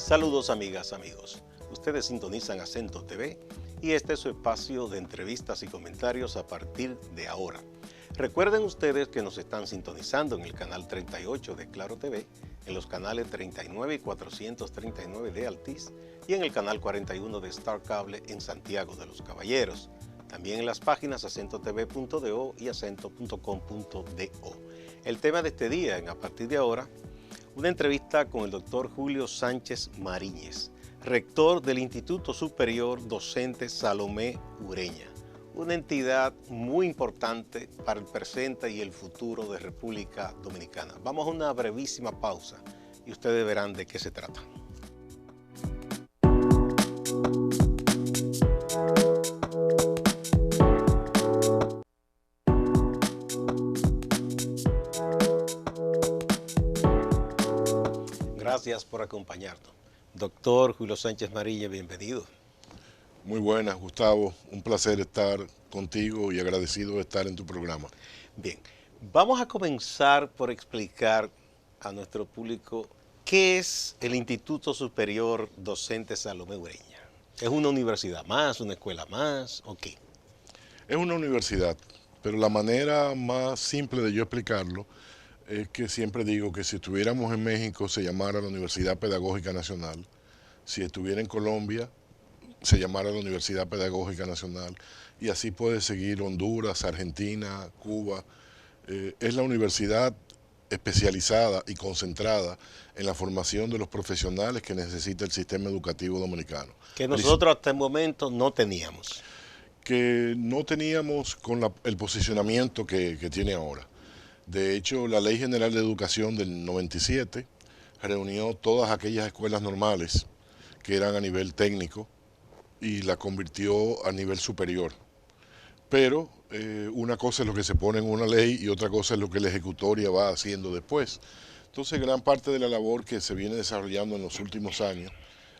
Saludos amigas, amigos. Ustedes sintonizan Acento TV y este es su espacio de entrevistas y comentarios a partir de ahora. Recuerden ustedes que nos están sintonizando en el canal 38 de Claro TV, en los canales 39 y 439 de Altiz y en el canal 41 de Star Cable en Santiago de los Caballeros. También en las páginas acentotv.do y acento.com.do. El tema de este día, en A Partir de Ahora, una entrevista con el doctor Julio Sánchez Mariñez, rector del Instituto Superior Docente Salomé Ureña, una entidad muy importante para el presente y el futuro de República Dominicana. Vamos a una brevísima pausa y ustedes verán de qué se trata. Gracias por acompañarnos. Doctor Julio Sánchez Mariñez, bienvenido. Muy buenas, Gustavo. Un placer estar contigo y agradecido de estar en tu programa. Bien, vamos a comenzar por explicar a nuestro público qué es el Instituto Superior Docente Salomé Ureña. ¿Es una universidad más, una escuela más o qué? Es una universidad, pero la manera más simple de yo explicarlo es que siempre digo que si estuviéramos en México se llamara la Universidad Pedagógica Nacional, si estuviera en Colombia se llamara la Universidad Pedagógica Nacional, y así puede seguir Honduras, Argentina, Cuba. Es la universidad especializada y concentrada en la formación de los profesionales que necesita el sistema educativo dominicano. Que nosotros hasta el momento no teníamos. Que no teníamos con el posicionamiento que tiene ahora. De hecho, la Ley General de Educación del 97 reunió todas aquellas escuelas normales que eran a nivel técnico y la convirtió a nivel superior. Pero una cosa es lo que se pone en una ley y otra cosa es lo que la ejecutoria va haciendo después. Entonces, gran parte de la labor que se viene desarrollando en los últimos años,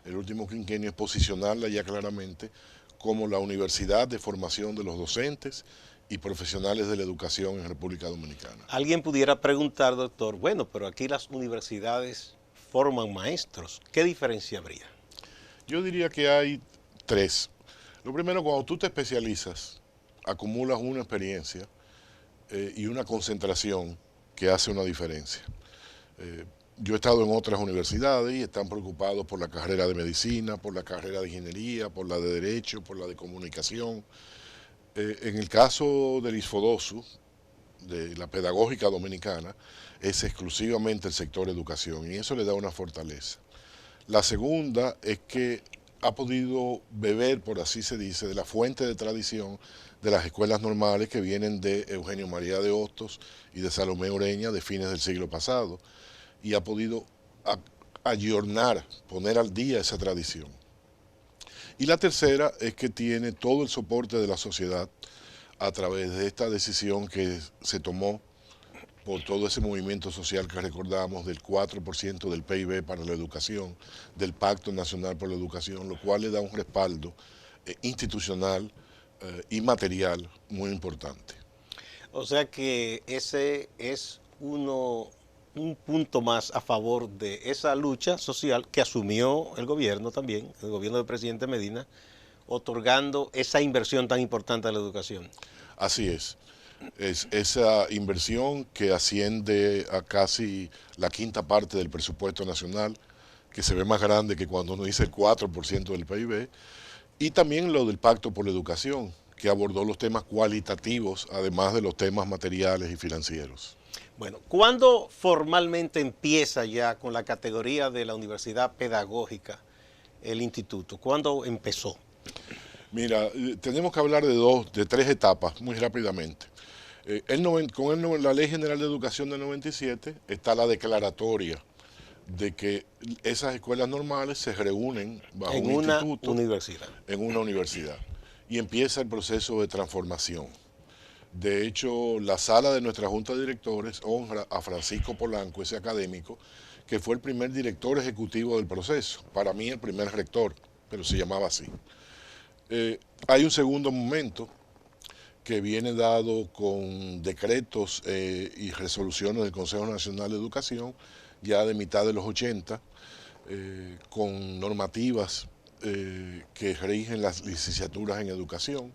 el último quinquenio, es posicionarla ya claramente como la universidad de formación de los docentes y profesionales de la educación en República Dominicana. Alguien pudiera preguntar, doctor, bueno, pero aquí las universidades forman maestros. ¿Qué diferencia habría? Yo diría que hay tres. Lo primero, cuando tú te especializas, acumulas una experiencia y una concentración que hace una diferencia. Yo he estado en otras universidades y están preocupados por la carrera de medicina, por la carrera de ingeniería, por la de derecho, por la de comunicación. En el caso del ISFODOSU, de la pedagógica dominicana, es exclusivamente el sector educación y eso le da una fortaleza. La segunda es que ha podido beber, por así se dice, de la fuente de tradición de las escuelas normales que vienen de Eugenio María de Hostos y de Salomé Ureña de fines del siglo pasado, y ha podido ayornar, poner al día esa tradición. Y la tercera es que tiene todo el soporte de la sociedad a través de esta decisión que se tomó por todo ese movimiento social que recordamos del 4% del PIB para la educación, del Pacto Nacional por la Educación, lo cual le da un respaldo institucional y material muy importante. O sea que ese es un punto más a favor de esa lucha social que asumió el gobierno también, el gobierno del presidente Medina, otorgando esa inversión tan importante a la educación. Así es esa inversión que asciende a casi la quinta parte del presupuesto nacional, que se ve más grande que cuando uno dice el 4% del PIB, y también lo del Pacto por la Educación, que abordó los temas cualitativos, además de los temas materiales y financieros. Bueno, ¿cuándo formalmente empieza ya con la categoría de la universidad pedagógica el instituto? ¿Cuándo empezó? Mira, tenemos que hablar de tres etapas muy rápidamente. Con la Ley General de Educación del 97 está la declaratoria de que esas escuelas normales se reúnen bajo un instituto en una universidad y empieza el proceso de transformación. De hecho, la sala de nuestra Junta de Directores honra a Francisco Polanco, ese académico, que fue el primer director ejecutivo del proceso. Para mí el primer rector, pero se llamaba así. Hay un segundo momento que viene dado con decretos y resoluciones del Consejo Nacional de Educación, ya de mitad de los 80, con normativas que rigen las licenciaturas en educación.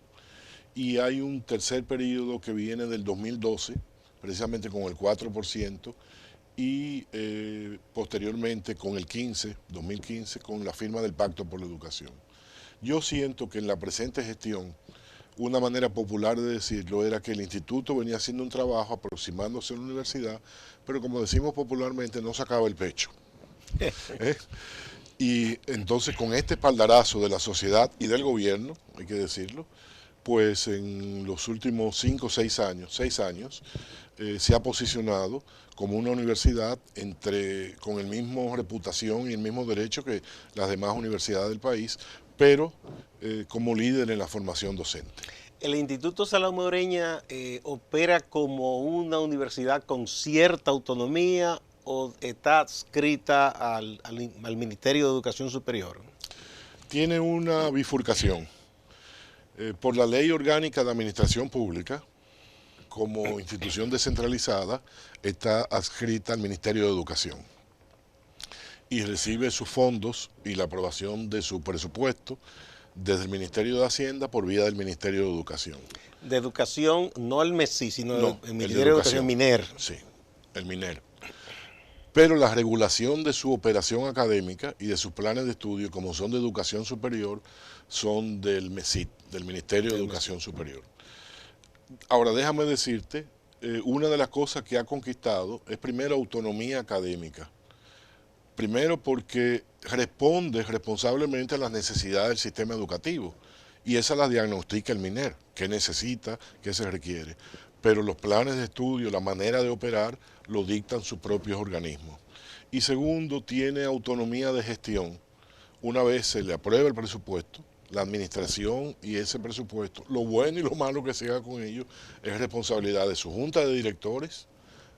Y hay un tercer periodo que viene del 2012, precisamente con el 4%, y posteriormente con el 2015, con la firma del Pacto por la Educación. Yo siento que en la presente gestión, una manera popular de decirlo era que el instituto venía haciendo un trabajo aproximándose a la universidad, pero como decimos popularmente, no sacaba el pecho. Y entonces con este espaldarazo de la sociedad y del gobierno, hay que decirlo, pues en los últimos 5 o 6 años, se ha posicionado como una universidad con el mismo reputación y el mismo derecho que las demás universidades del país, pero como líder en la formación docente. ¿El Instituto Salvadoreña opera como una universidad con cierta autonomía o está adscrita al Ministerio de Educación Superior? Tiene una bifurcación. Por la Ley Orgánica de Administración Pública, como institución descentralizada, está adscrita al Ministerio de Educación y recibe sus fondos y la aprobación de su presupuesto desde el Ministerio de Hacienda por vía del Ministerio de Educación. De Educación, no el MESI, sino no, el Ministerio de Educación, MINER. Sí, el MINER. Pero la regulación de su operación académica y de sus planes de estudio, como son de educación superior, son del MESIT, del Ministerio de Educación Superior. Ahora, déjame decirte, una de las cosas que ha conquistado es primero autonomía académica. Primero porque responde responsablemente a las necesidades del sistema educativo y esa la diagnostica el MINER, qué necesita, qué se requiere. Pero los planes de estudio, la manera de operar, lo dictan sus propios organismos. Y segundo, tiene autonomía de gestión. Una vez se le aprueba el presupuesto, la administración y ese presupuesto, lo bueno y lo malo que se haga con ello, es responsabilidad de su junta de directores,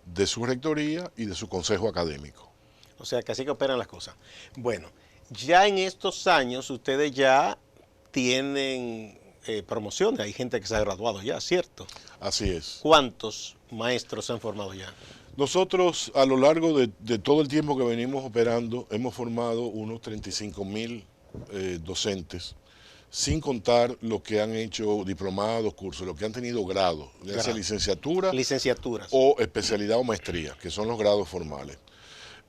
de su rectoría y de su consejo académico. O sea, que así que operan las cosas. Bueno, ya en estos años ustedes ya tienen promociones, hay gente que se ha graduado ya, ¿cierto? Así es. ¿Cuántos maestros se han formado ya? Nosotros, a lo largo de todo el tiempo que venimos operando, hemos formado unos 35.000 docentes, sin contar los que han hecho diplomados, cursos, los que han tenido grados, ya sea licenciaturas o especialidad o maestría, que son los grados formales.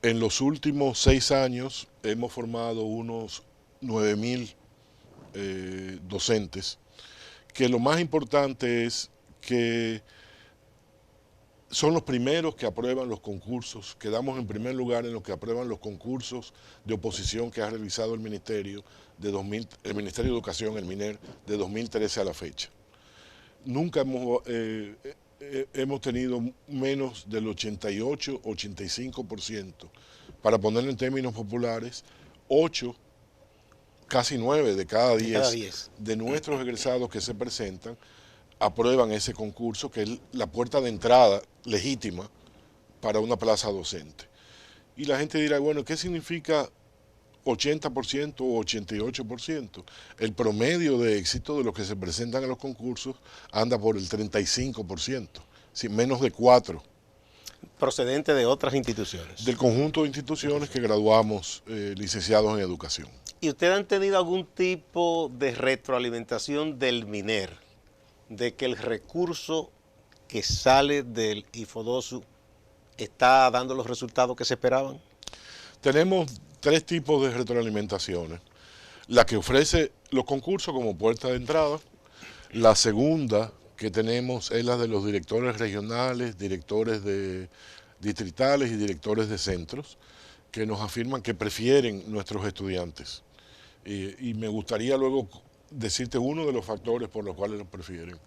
En los últimos 6 años hemos formado unos 9.000 docentes, que lo más importante es que son los primeros que aprueban los concursos, quedamos en primer lugar en los que aprueban los concursos de oposición que ha realizado el Ministerio el Ministerio de Educación, el MINER, de 2013 a la fecha. Nunca hemos tenido menos del 88-85%. Para ponerlo en términos populares, 8, casi 9 de cada 10 de nuestros egresados que se presentan aprueban ese concurso, que es la puerta de entrada legítima para una plaza docente. Y la gente dirá, bueno, ¿qué significa 80% o 88%? El promedio de éxito de los que se presentan en los concursos anda por el 35%, sin menos de 4. Procedente de otras instituciones. Del conjunto de instituciones que graduamos licenciados en educación. ¿Y ustedes han tenido algún tipo de retroalimentación del MINER, de que el recurso que sale del IFODOSU está dando los resultados que se esperaban? Tenemos 3 tipos de retroalimentaciones. La que ofrece los concursos como puerta de entrada. La segunda que tenemos es la de los directores regionales, directores distritales y directores de centros, que nos afirman que prefieren nuestros estudiantes. Y me gustaría luego decirte uno de los factores por los cuales los prefieren.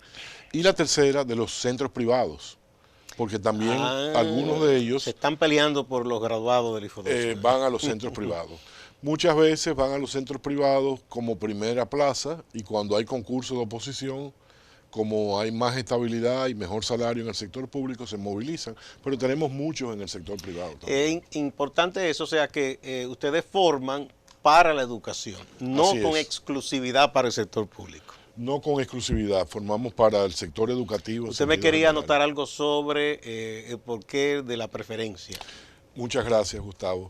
Y la tercera, de los centros privados, porque también algunos de ellos se están peleando por los graduados del IFODOSU. Van a los centros privados. Muchas veces van a los centros privados como primera plaza, y cuando hay concurso de oposición, como hay más estabilidad y mejor salario en el sector público, se movilizan, pero tenemos muchos en el sector privado también. Es importante eso, o sea que ustedes forman para la educación, no con exclusividad para el sector público. No con exclusividad, formamos para el sector educativo. Usted me quería anotar algo sobre el porqué de la preferencia. Muchas gracias, Gustavo.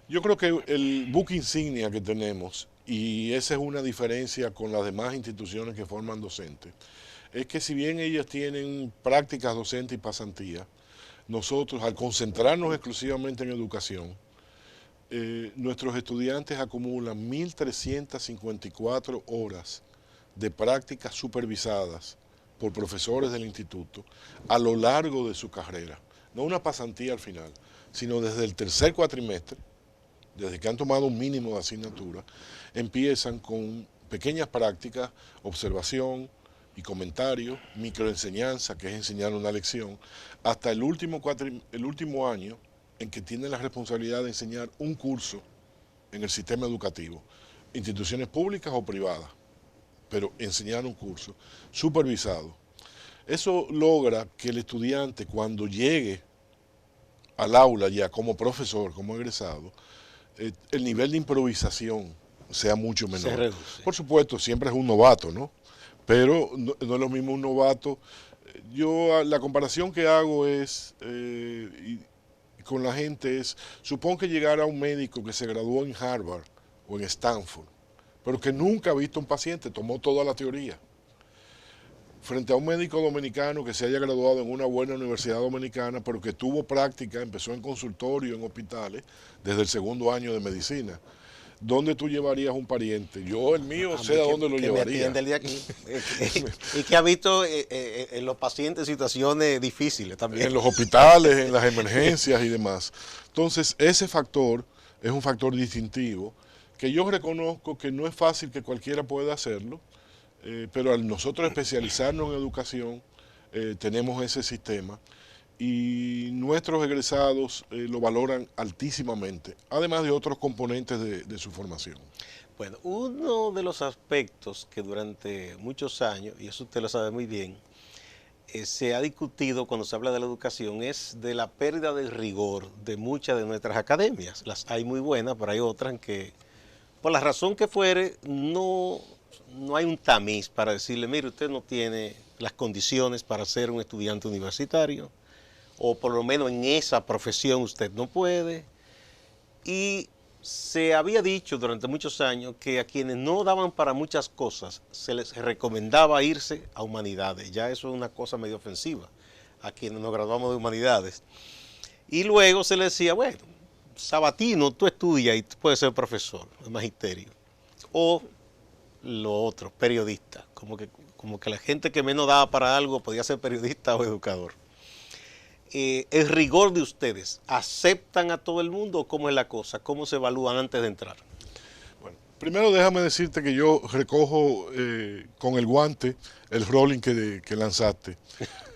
Yo creo que el buque insignia que tenemos, y esa es una diferencia con las demás instituciones que forman docentes, es que si bien ellas tienen prácticas docentes y pasantías, nosotros al concentrarnos exclusivamente en educación, nuestros estudiantes acumulan 1.354 horas de prácticas supervisadas por profesores del instituto a lo largo de su carrera. No una pasantía al final, sino desde el tercer cuatrimestre, desde que han tomado un mínimo de asignatura, empiezan con pequeñas prácticas, observación y comentario, microenseñanza, que es enseñar una lección, hasta el último año en que tienen la responsabilidad de enseñar un curso en el sistema educativo, instituciones públicas o privadas, pero enseñar un curso supervisado. Eso logra que el estudiante, cuando llegue al aula ya como profesor, como egresado, el nivel de improvisación sea mucho menor. Se reduce. Por supuesto, siempre es un novato, ¿no? Pero no es lo mismo un novato. Yo la comparación que hago es con la gente es, supongo que llegara un médico que se graduó en Harvard o en Stanford, pero que nunca ha visto un paciente, tomó toda la teoría. Frente a un médico dominicano que se haya graduado en una buena universidad dominicana, pero que tuvo práctica, empezó en consultorio, en hospitales, desde el segundo año de medicina. ¿Dónde tú llevarías un pariente? Yo, el mío, sé a dónde lo llevaría. Me atiende el de aquí. Y que ha visto en los pacientes situaciones difíciles también. En los hospitales, en las emergencias y demás. Entonces, ese factor es un factor distintivo que yo reconozco que no es fácil que cualquiera pueda hacerlo, pero al nosotros especializarnos en educación, tenemos ese sistema y nuestros egresados lo valoran altísimamente, además de otros componentes de su formación. Bueno, uno de los aspectos que durante muchos años, y eso usted lo sabe muy bien, se ha discutido cuando se habla de la educación es de la pérdida de rigor de muchas de nuestras academias. Las hay muy buenas, pero hay otras en que, por la razón que fuere, no hay un tamiz para decirle, mire, usted no tiene las condiciones para ser un estudiante universitario, o por lo menos en esa profesión usted no puede. Y se había dicho durante muchos años que a quienes no daban para muchas cosas se les recomendaba irse a humanidades. Ya eso es una cosa medio ofensiva a quienes nos graduamos de humanidades. Y luego se les decía, bueno, Sabatino, tú estudias y tú puedes ser profesor de magisterio. O lo otro, periodista. Como que la gente que menos daba para algo podía ser periodista o educador. El rigor de ustedes, ¿aceptan a todo el mundo o cómo es la cosa? ¿Cómo se evalúan antes de entrar? Bueno, primero déjame decirte que yo recojo con el guante el rolling que lanzaste,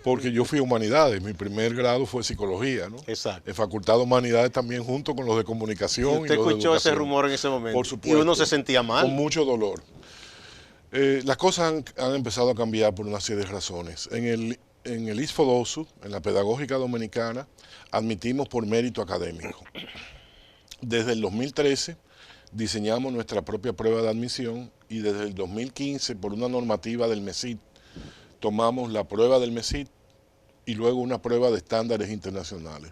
porque yo fui a Humanidades, mi primer grado fue Psicología, ¿no? Exacto. En Facultad de Humanidades también junto con los de Comunicación. ¿Y usted escuchó ese rumor en ese momento? Por supuesto. Y uno se sentía mal. Con mucho dolor. Las cosas han empezado a cambiar por una serie de razones. En el ISFODOSU, en la Pedagógica Dominicana, admitimos por mérito académico. Desde el 2013 diseñamos nuestra propia prueba de admisión y desde el 2015, por una normativa del MESID, tomamos la prueba del MESID y luego una prueba de estándares internacionales.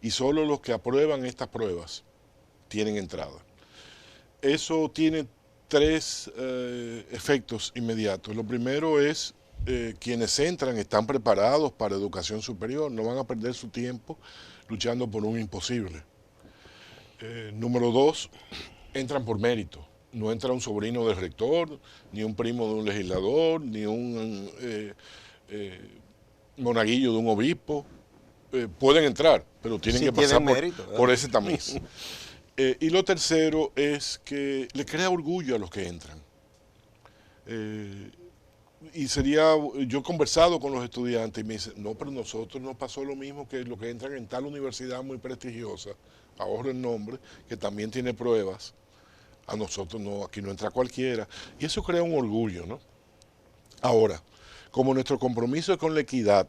Y solo los que aprueban estas pruebas tienen entrada. Eso tiene tres efectos inmediatos. Lo primero es quienes entran están preparados para educación superior, no van a perder su tiempo luchando por un imposible. Número dos, entran por mérito. No entra un sobrino del rector, ni un primo de un legislador, ni un monaguillo de un obispo. Pueden entrar, pero tienen que pasar por ese tamiz. Y lo tercero es que le crea orgullo a los que entran. Yo he conversado con los estudiantes y me dicen, no, pero nosotros nos pasó lo mismo que los que entran en tal universidad muy prestigiosa, ahorro el nombre, que también tiene pruebas. A nosotros no, aquí no entra cualquiera. Y eso crea un orgullo, ¿no? Ahora, como nuestro compromiso es con la equidad,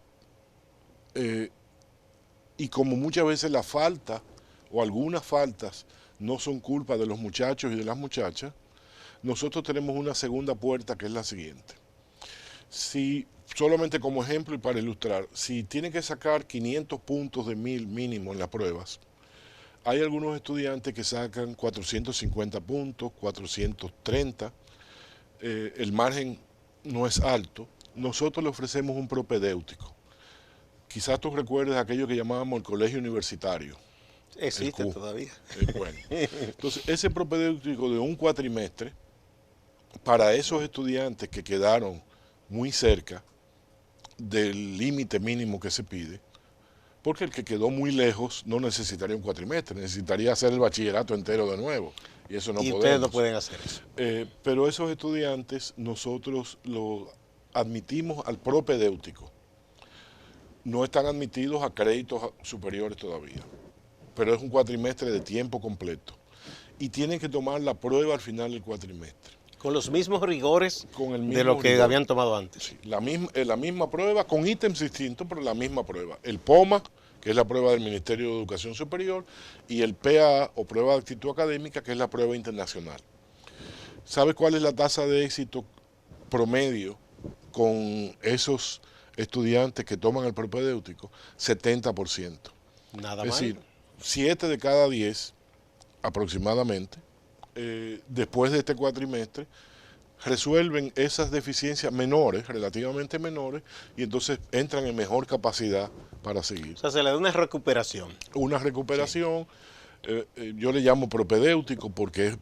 y como muchas veces la falta o algunas faltas no son culpa de los muchachos y de las muchachas, nosotros tenemos una segunda puerta que es la siguiente. Si, solamente como ejemplo y para ilustrar, si tienen que sacar 500 puntos de 1000 mínimo en las pruebas, Hay algunos estudiantes que sacan 450 puntos, 430. El margen no es alto. Nosotros le ofrecemos un propedéutico. Quizás tú recuerdes aquello que llamábamos el colegio universitario. Existe todavía. Bueno. Entonces, ese propedéutico de un cuatrimestre, para esos estudiantes que quedaron muy cerca del límite mínimo que se pide, porque el que quedó muy lejos no necesitaría un cuatrimestre, necesitaría hacer el bachillerato entero de nuevo, y eso no Y podemos. ustedes no pueden hacer eso. Pero esos estudiantes nosotros los admitimos al propedéutico. No están admitidos a créditos superiores todavía, pero es un cuatrimestre de tiempo completo. Y tienen que tomar la prueba al final del cuatrimestre. Con los mismos rigores Con el mismo de lo que rigor. habían tomado antes. Sí, la misma prueba, con ítems distintos, pero la misma prueba. El POMA, que es la prueba del Ministerio de Educación Superior, y el PAA, o prueba de actitud académica, que es la prueba internacional. ¿Sabe cuál es la tasa de éxito promedio con esos estudiantes que toman el propedéutico? 70%. Nada Es mal. decir, 7 de cada 10 aproximadamente, después de este cuatrimestre, resuelven esas deficiencias menores, relativamente menores, y entonces entran en mejor capacidad para seguir. O sea, se le da una recuperación. Una recuperación, yo le llamo propedéutico porque es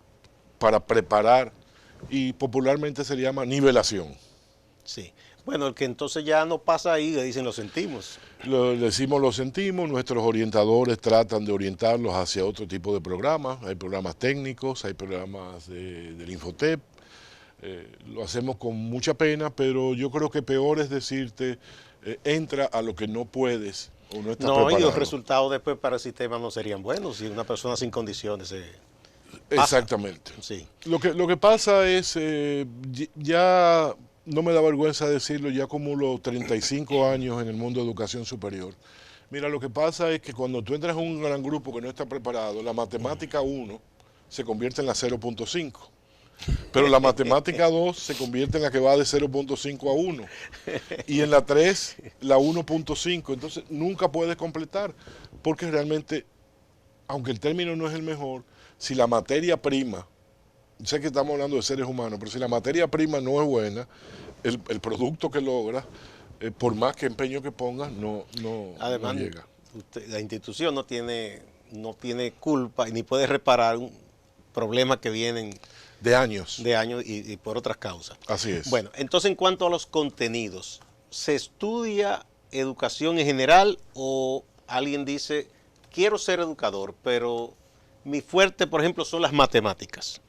para preparar, y popularmente se le llama nivelación. Sí. Bueno, el que entonces ya no pasa ahí, le dicen lo sentimos. Le decimos lo sentimos, nuestros orientadores tratan de orientarlos hacia otro tipo de programas, hay programas técnicos, hay programas del Infotep, lo hacemos con mucha pena, pero yo creo que peor es decirte, entra a lo que no puedes o no estás preparado. Y los resultados después para el sistema no serían buenos si una persona sin condiciones pasa. Exactamente. Sí. Lo que pasa es, ya no me da vergüenza decirlo, ya acumulo 35 años en el mundo de educación superior. Mira, lo que pasa es que cuando tú entras en un gran grupo que no está preparado, la matemática 1 se convierte en la 0.5. Pero la matemática 2 se convierte en la que va de 0.5 a 1. Y en la 3, la 1.5. Entonces nunca puedes completar. Porque realmente, aunque el término no es el mejor, si la materia prima, sé que estamos hablando de seres humanos, pero si la materia prima no es buena, el producto que logra, por más que empeño que pongas, Además, no llega. La institución no tiene culpa y ni puede reparar un problema que vienen de años y por otras causas. Así es. Bueno, entonces en cuanto a los contenidos, ¿se estudia educación en general o alguien dice, quiero ser educador, pero mi fuerte, por ejemplo, son las matemáticas?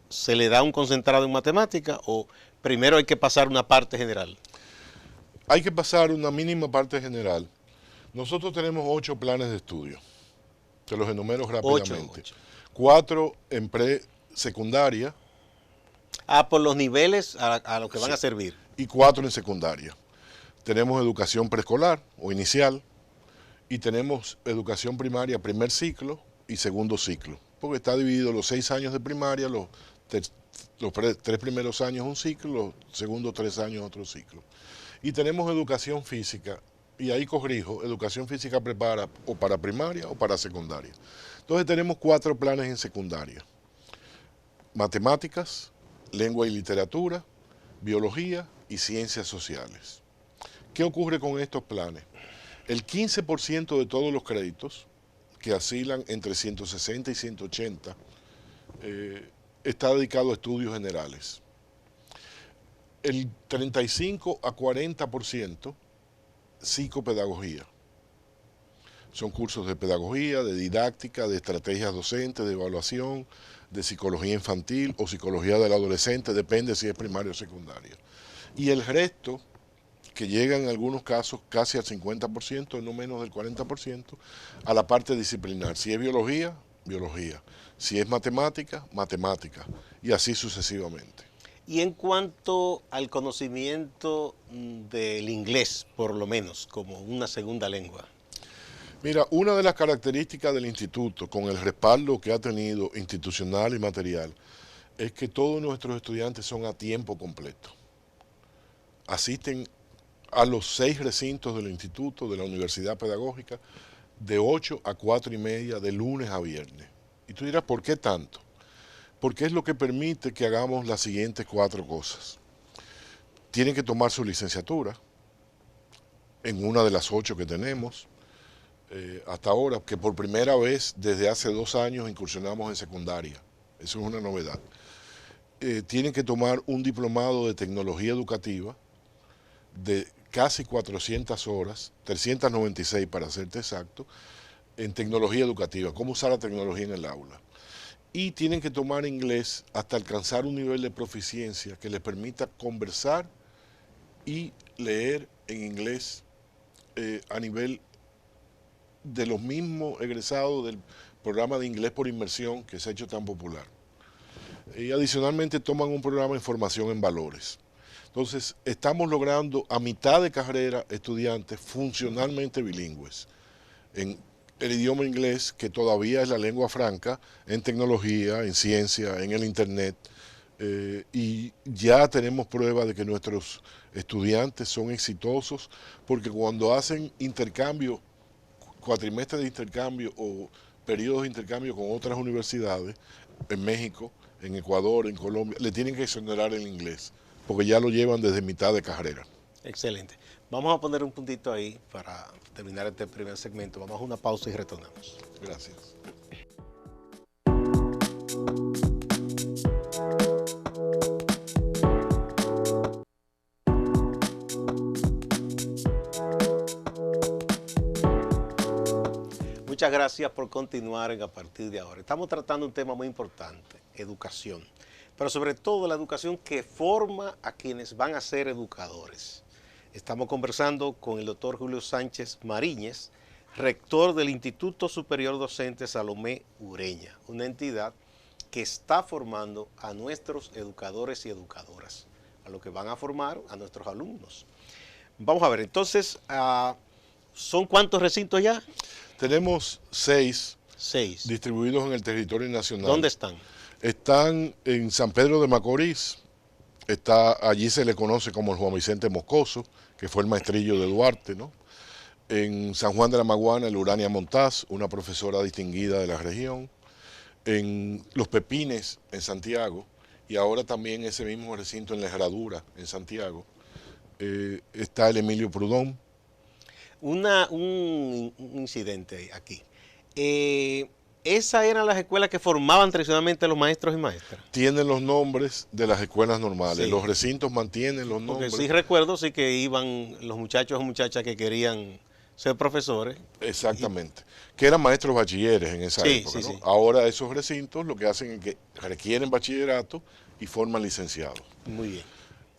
¿Se le da un concentrado en matemáticas o primero hay que pasar una parte general? Hay que pasar una mínima parte general. Nosotros tenemos 8 planes de estudio. Te los enumero rápidamente. 8. 4 en pre-secundaria. Por los niveles a los que van a servir. Y 4 en secundaria. Tenemos educación preescolar o inicial y tenemos educación primaria, primer ciclo y segundo ciclo. Porque está dividido los 6 años de primaria, los 3 primeros años un ciclo, los segundos 3 años otro ciclo. Y tenemos educación física, y ahí corrijo, educación física prepara o para primaria o para secundaria. Entonces tenemos 4 planes en secundaria. Matemáticas, lengua y literatura, biología y ciencias sociales. ¿Qué ocurre con estos planes? El 15% de todos los créditos, que oscilan entre 160 y 180, está dedicado a estudios generales. El 35 a 40% psicopedagogía. Son cursos de pedagogía, de didáctica, de estrategias docentes, de evaluación, de psicología infantil o psicología del adolescente, depende si es primaria o secundaria. Y el resto, que llega en algunos casos casi al 50%, no menos del 40%, a la parte disciplinar. Si es biología, biología. Si es matemática, matemática. Y así sucesivamente. Y en cuanto al conocimiento del inglés, por lo menos, como una segunda lengua. Mira, una de las características del instituto, con el respaldo que ha tenido institucional y material, es que todos nuestros estudiantes son a tiempo completo. Asisten a los 6 recintos del instituto, de la universidad pedagógica, de 8 a 4 y media de lunes a viernes. Y tú dirás, ¿por qué tanto? Porque es lo que permite que hagamos las siguientes 4 cosas. Tienen que tomar su licenciatura en una de las 8 que tenemos hasta ahora, que por primera vez desde hace 2 años incursionamos en secundaria. Eso es una novedad. Tienen que tomar un diplomado de tecnología educativa de casi 400 horas, 396 para serte exacto, en tecnología educativa, cómo usar la tecnología en el aula. Y tienen que tomar inglés hasta alcanzar un nivel de proficiencia que les permita conversar y leer en inglés a nivel de los mismos egresados del programa de inglés por inmersión que se ha hecho tan popular. Y adicionalmente toman un programa de formación en valores. Entonces, estamos logrando a mitad de carrera estudiantes funcionalmente bilingües en el idioma inglés, que todavía es la lengua franca, en tecnología, en ciencia, en el internet, y ya tenemos prueba de que nuestros estudiantes son exitosos, porque cuando hacen intercambio, cuatrimestres de intercambio o periodos de intercambio con otras universidades, en México, en Ecuador, en Colombia, le tienen que exonerar el inglés, porque ya lo llevan desde mitad de carrera. Excelente. Vamos a poner un puntito ahí para terminar este primer segmento. Vamos a una pausa y retornamos. Gracias. Muchas gracias por continuar a partir de ahora. Estamos tratando un tema muy importante, educación, pero sobre todo la educación que forma a quienes van a ser educadores. Estamos conversando con el doctor Julio Sánchez Mariñez, rector del Instituto Superior Docente Salomé Ureña, una entidad que está formando a nuestros educadores y educadoras, a lo que van a formar a nuestros alumnos. Vamos a ver, entonces, ¿son cuántos recintos ya? Tenemos 6 6 distribuidos en el territorio nacional. ¿Dónde están? Están en San Pedro de Macorís, allí se le conoce como el Juan Vicente Moscoso, que fue el maestrillo de Duarte, ¿no? En San Juan de la Maguana, el Urania Montaz, una profesora distinguida de la región. En Los Pepines, en Santiago, y ahora también ese mismo recinto en La Herradura, en Santiago. Está el Emilio Prudón. Un incidente aquí. ¿Esas eran las escuelas que formaban tradicionalmente los maestros y maestras? Tienen los nombres de las escuelas normales. Sí. Los recintos mantienen los nombres. Porque sí recuerdo, sí que iban los muchachos o muchachas que querían ser profesores. Exactamente. Que eran maestros bachilleres en esa época, ¿no? Sí. Ahora esos recintos lo que hacen es que requieren bachillerato y forman licenciados. Muy bien.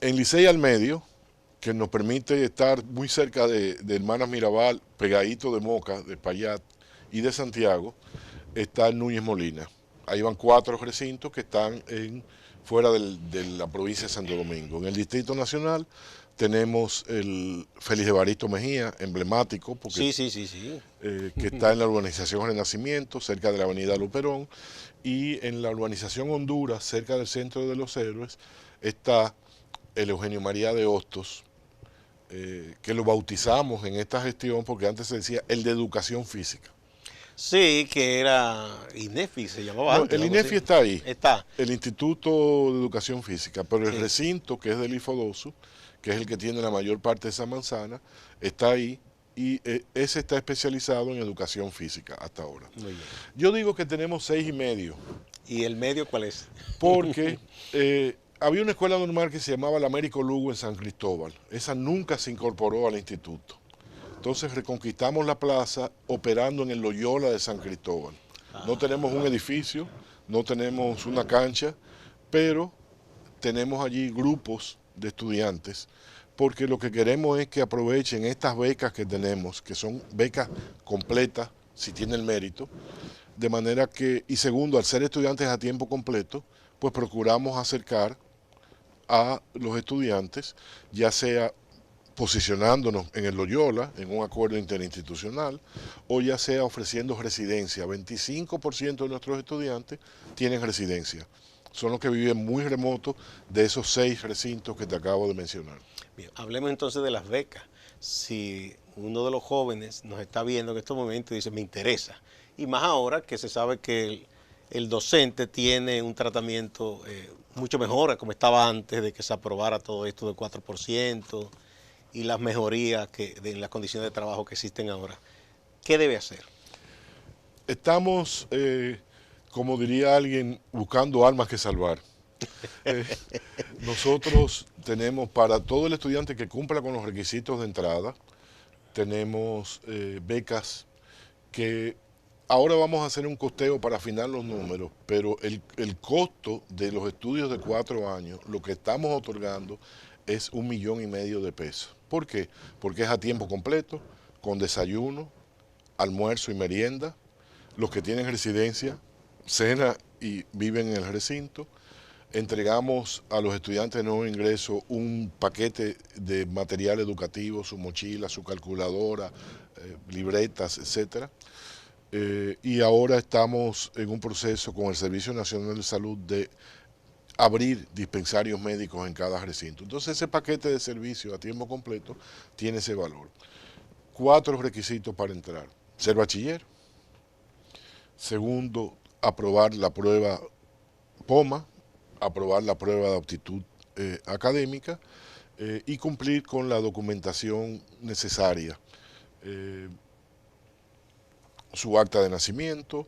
En Licey al Medio, que nos permite estar muy cerca de Hermanas Mirabal, pegadito de Moca, de Payat y de Santiago, está el Núñez Molina. Ahí van 4 recintos que están fuera de la provincia de Santo Domingo. En el Distrito Nacional tenemos el Félix Evaristo Mejía, emblemático, porque, Sí. Que está en la urbanización Renacimiento, cerca de la avenida Luperón, y en la urbanización Honduras, cerca del Centro de los Héroes, está el Eugenio María de Hostos, que lo bautizamos en esta gestión porque antes se decía el de Educación Física. Sí, que era INEFI, se llamaba No, antes. el INEFI está ahí, Está. el Instituto de Educación Física, pero el recinto, que es del IFODOSU, que es el que tiene la mayor parte de esa manzana, está ahí, y ese está especializado en educación física hasta ahora. Muy bien. Yo digo que tenemos 6 y medio. ¿Y el medio cuál es? Porque había una escuela normal que se llamaba la Américo Lugo en San Cristóbal. Esa nunca se incorporó al instituto. Entonces reconquistamos la plaza operando en el Loyola de San Cristóbal. No tenemos un edificio, no tenemos una cancha, pero tenemos allí grupos de estudiantes, porque lo que queremos es que aprovechen estas becas que tenemos, que son becas completas, si tienen mérito, de manera que, y segundo, al ser estudiantes a tiempo completo, pues procuramos acercar a los estudiantes, ya sea posicionándonos en el Loyola, en un acuerdo interinstitucional, o ya sea ofreciendo residencia. 25% de nuestros estudiantes tienen residencia son los que viven muy remotos de esos 6 recintos que te acabo de mencionar. Bien, hablemos entonces de las becas. Si uno de los jóvenes nos está viendo en estos momentos y dice, me interesa, y más ahora que se sabe que el docente tiene un tratamiento mucho mejor a como estaba antes de que se aprobara todo esto del 4% y las mejorías en las condiciones de trabajo que existen ahora, ¿qué debe hacer? Estamos, como diría alguien, buscando almas que salvar. Eh, Nosotros tenemos para todo el estudiante que cumpla con los requisitos de entrada, tenemos becas que ahora vamos a hacer un costeo para afinar los números, pero el costo de los estudios de 4 años, lo que estamos otorgando es 1,5 millones de pesos. ¿Por qué? Porque es a tiempo completo, con desayuno, almuerzo y merienda. Los que tienen residencia, cena y viven en el recinto. Entregamos a los estudiantes de nuevo ingreso un paquete de material educativo, su mochila, su calculadora, libretas, etcétera. Y ahora estamos en un proceso con el Servicio Nacional de Salud de abrir dispensarios médicos en cada recinto. Entonces ese paquete de servicio a tiempo completo tiene ese valor. 4 requisitos para entrar: ser bachiller. Segundo, aprobar la prueba POMA, aprobar la prueba de aptitud académica y cumplir con la documentación necesaria. Su acta de nacimiento,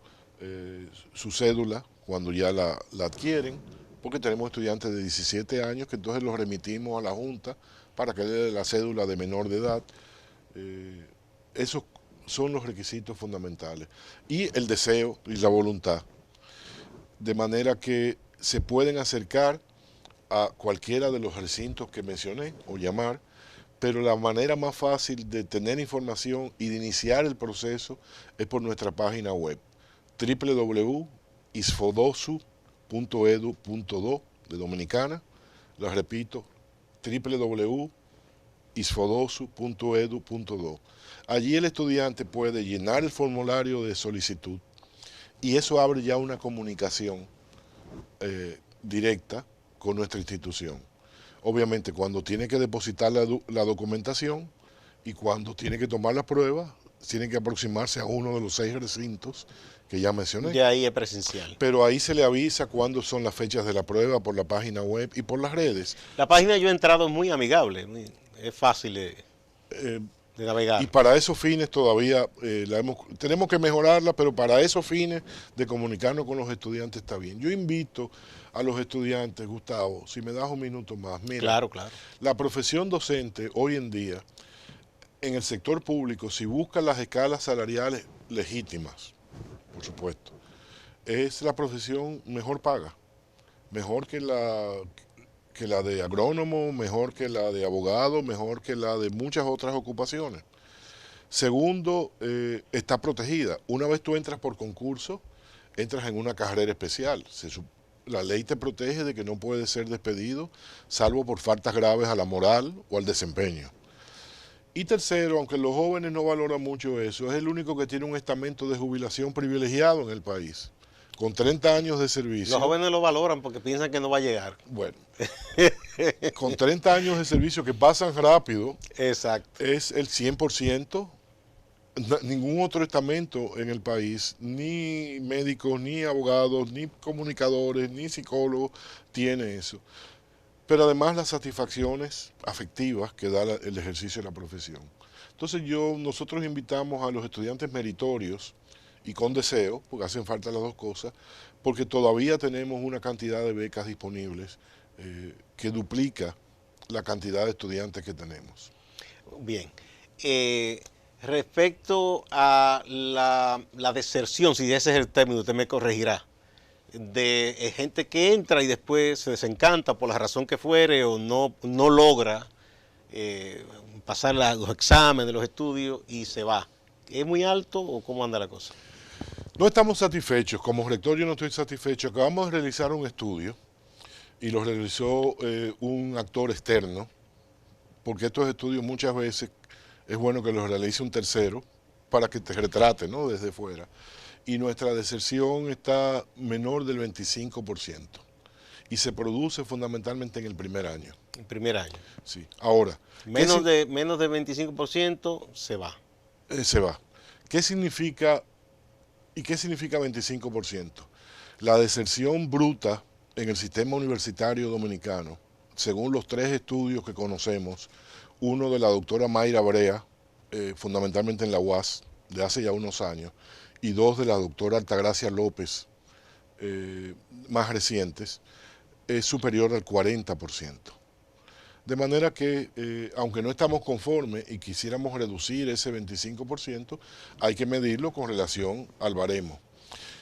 su cédula cuando ya la adquieren, porque tenemos estudiantes de 17 años que entonces los remitimos a la Junta para que le dé la cédula de menor de edad. Esos son los requisitos fundamentales. Y el deseo y la voluntad, de manera que se pueden acercar a cualquiera de los recintos que mencioné o llamar, pero la manera más fácil de tener información y de iniciar el proceso es por nuestra página web www.isfodosu.edu.do de Dominicana. La repito, www.isfodosu.edu.do. Allí el estudiante puede llenar el formulario de solicitud y eso abre ya una comunicación directa con nuestra institución. Obviamente cuando tiene que depositar la documentación y cuando tiene que tomar la prueba, tiene que aproximarse a uno de los 6 recintos que ya mencioné. Ya ahí es presencial. Pero ahí se le avisa cuándo son las fechas de la prueba por la página web y por las redes. La página yo he entrado muy amigable, es fácil de navegar. Y para esos fines todavía tenemos que mejorarla, pero para esos fines de comunicarnos con los estudiantes está bien. Yo invito a los estudiantes, Gustavo, si me das un minuto más. Mira, claro, claro. La profesión docente hoy en día, en el sector público, si busca las escalas salariales legítimas, por supuesto, es la profesión mejor paga, mejor que la de agrónomo, mejor que la de abogado, mejor que la de muchas otras ocupaciones. Segundo, está protegida. Una vez tú entras por concurso, entras en una carrera especial. La ley te protege de que no puedes ser despedido, salvo por faltas graves a la moral o al desempeño. Y tercero, aunque los jóvenes no valoran mucho eso, es el único que tiene un estamento de jubilación privilegiado en el país, con 30 años de servicio. Los jóvenes lo valoran porque piensan que no va a llegar. Bueno, con 30 años de servicio que pasan rápido, exacto, es el 100%. Ningún otro estamento en el país, ni médicos, ni abogados, ni comunicadores, ni psicólogos, tiene eso. Pero además las satisfacciones afectivas que da el ejercicio de la profesión. Entonces nosotros invitamos a los estudiantes meritorios y con deseo, porque hacen falta las dos cosas, porque todavía tenemos una cantidad de becas disponibles que duplica la cantidad de estudiantes que tenemos. Bien. Respecto a la deserción, si ese es el término, usted me corregirá, de gente que entra y después se desencanta por la razón que fuere o no logra pasar los exámenes de los estudios y se va. ¿Es muy alto o cómo anda la cosa? No estamos satisfechos, como rector yo no estoy satisfecho. Acabamos de realizar un estudio y lo realizó un actor externo, porque estos estudios muchas veces es bueno que los realice un tercero para que te retrate, ¿no?, desde fuera. Y nuestra deserción está menor del 25%. y se produce fundamentalmente en el primer año. El primer año. Sí. Ahora, Menos de 25% se va. Se va. ¿Qué significa y qué significa 25%? La deserción bruta en el sistema universitario dominicano, según los 3 estudios que conocemos, uno de la doctora Mayra Brea, fundamentalmente en la UAS, de hace ya unos años, y 2 de la doctora Altagracia López, más recientes, es superior al 40%. De manera que, aunque no estamos conformes y quisiéramos reducir ese 25%, hay que medirlo con relación al baremo.